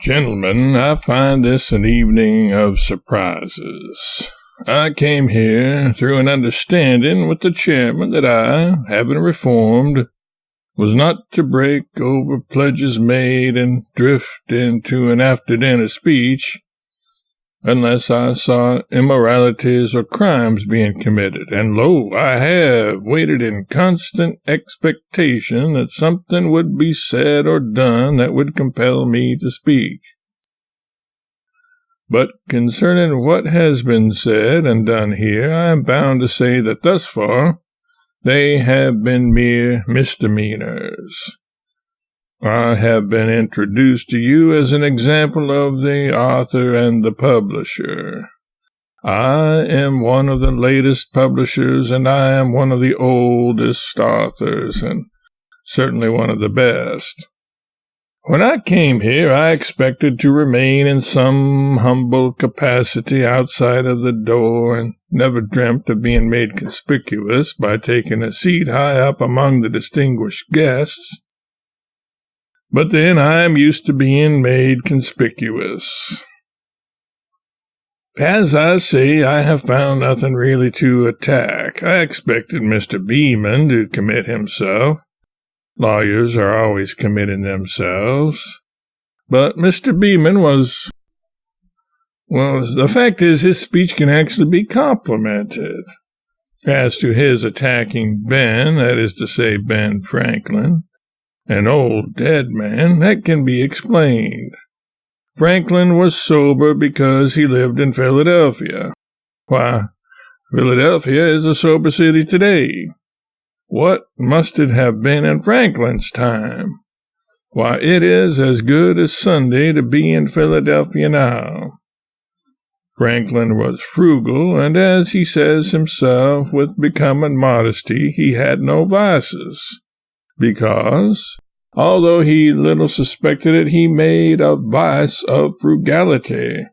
Gentlemen, I find this an evening of surprises. I came here through an understanding with the chairman that I, having reformed, was not to break over pledges made and drift into an after-dinner speech unless I saw immoralities or crimes being committed, and lo, I have waited in constant expectation that something would be said or done that would compel me to speak. But concerning what has been said and done here, I am bound to say that thus far they have been mere misdemeanors. I have been introduced to you as an example of the author and the publisher. I am one of the latest publishers, and I am one of the oldest authors, and certainly one of the best. When I came here, I expected to remain in some humble capacity outside of the door, and never dreamt of being made conspicuous by taking a seat high up among the distinguished guests. But then I am used to being made conspicuous. As I say, I have found nothing really to attack. I expected Mr. Beeman to commit himself. Lawyers are always committing themselves. But Mr. Beeman was... Well, the fact is, his speech can actually be complimented. As to his attacking Ben, that is to say Ben Franklin, an old dead man, that can be explained. Franklin was sober because he lived in Philadelphia. Why, Philadelphia is a sober city today. What must it have been in Franklin's time? Why, it is as good as Sunday to be in Philadelphia now. Franklin was frugal, and as he says himself, with becoming modesty, he had no vices. Because, although he little suspected it, he made a vice of frugality.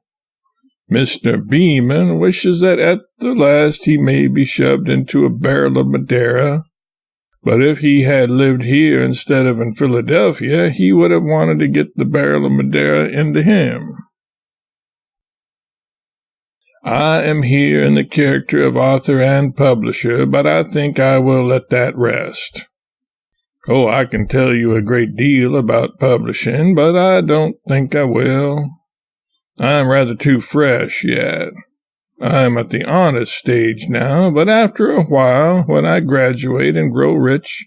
Mr. Beeman wishes that at the last he may be shoved into a barrel of Madeira, but if he had lived here instead of in Philadelphia, he would have wanted to get the barrel of Madeira into him. I am here in the character of author and publisher, but I think I will let that rest. Oh, I can tell you a great deal about publishing, but I don't think I will. I'm rather too fresh yet. I'm at the honest stage now, but after a while, when I graduate and grow rich,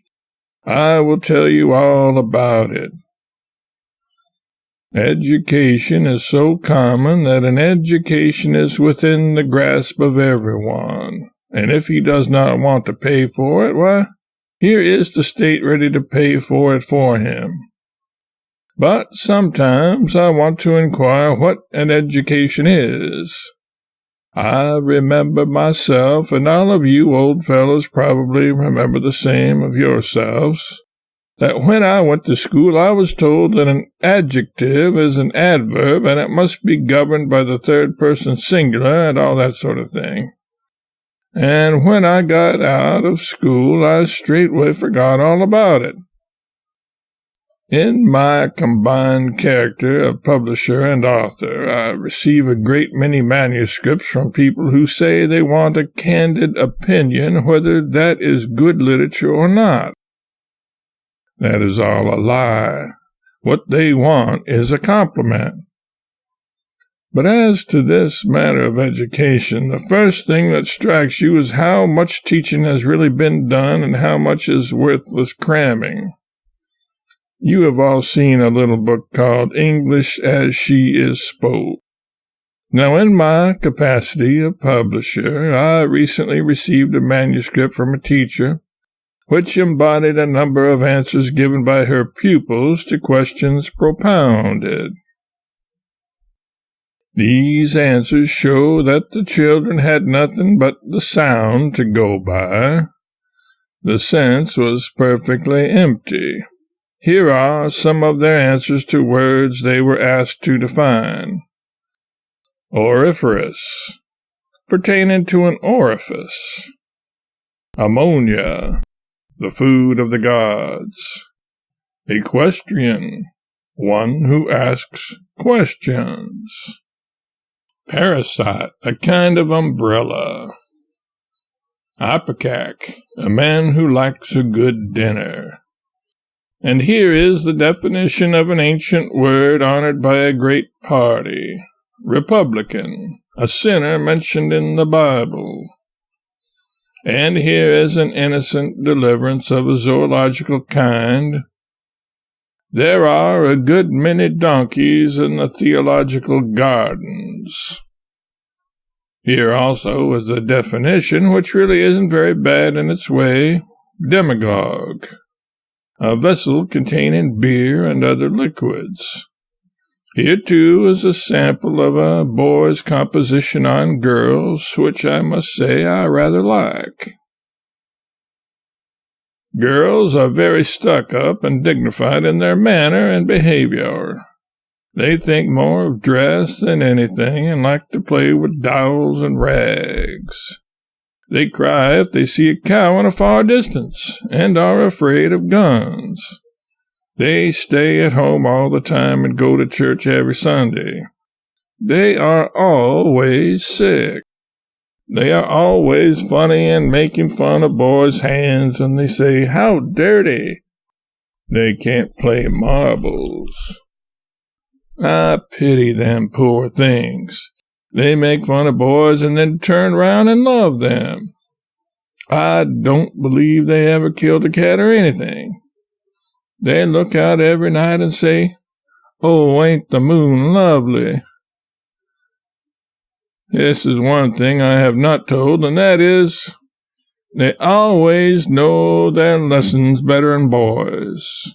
I will tell you all about it. Education is so common that an education is within the grasp of everyone, and if he does not want to pay for it, why, here is the state ready to pay for it for him. But sometimes I want to inquire what an education is. I remember myself, and all of you old fellows probably remember the same of yourselves, that when I went to school I was told that an adjective is an adverb and it must be governed by the third person singular and all that sort of thing. And when I got out of school, I straightway forgot all about it. In my combined character of publisher and author, I receive a great many manuscripts from people who say they want a candid opinion whether that is good literature or not. That is all a lie. What they want is a compliment. But as to this matter of education, the first thing that strikes you is how much teaching has really been done and how much is worthless cramming. You have all seen a little book called English as She is Spoke. Now, in my capacity of publisher, I recently received a manuscript from a teacher which embodied a number of answers given by her pupils to questions propounded. These answers show that the children had nothing but the sound to go by. The sense was perfectly empty. Here are some of their answers to words they were asked to define. Auriferous, pertaining to an orifice. Ammonia, the food of the gods. Equestrian, one who asks Questions. Parasite, a kind of umbrella. Ipecac, a man who likes a good dinner. And here is the definition of an ancient word honored by a great party. Republican, a sinner mentioned in the Bible. And here is an innocent deliverance of a zoological kind. There are a good many donkeys in the theological gardens. Here also is a definition which really isn't very bad in its way. Demagogue, a vessel containing beer and other liquids. Here, too, is a sample of a boy's composition on girls, which I must say I rather like. Girls are very stuck-up and dignified in their manner and behavior. They think more of dress than anything and like to play with dolls and rags. They cry if they see a cow in a far distance and are afraid of guns. They stay at home all the time and go to church every Sunday. They are always sick. They are always funny and making fun of boys' hands, and they say, "How dirty!" They can't play marbles. I pity them poor things. They make fun of boys and then turn round and love them. I don't believe they ever killed a cat or anything. They look out every night and say, "Oh, ain't the moon lovely?" This is one thing I have not told, and that is, they always know their lessons better than boys.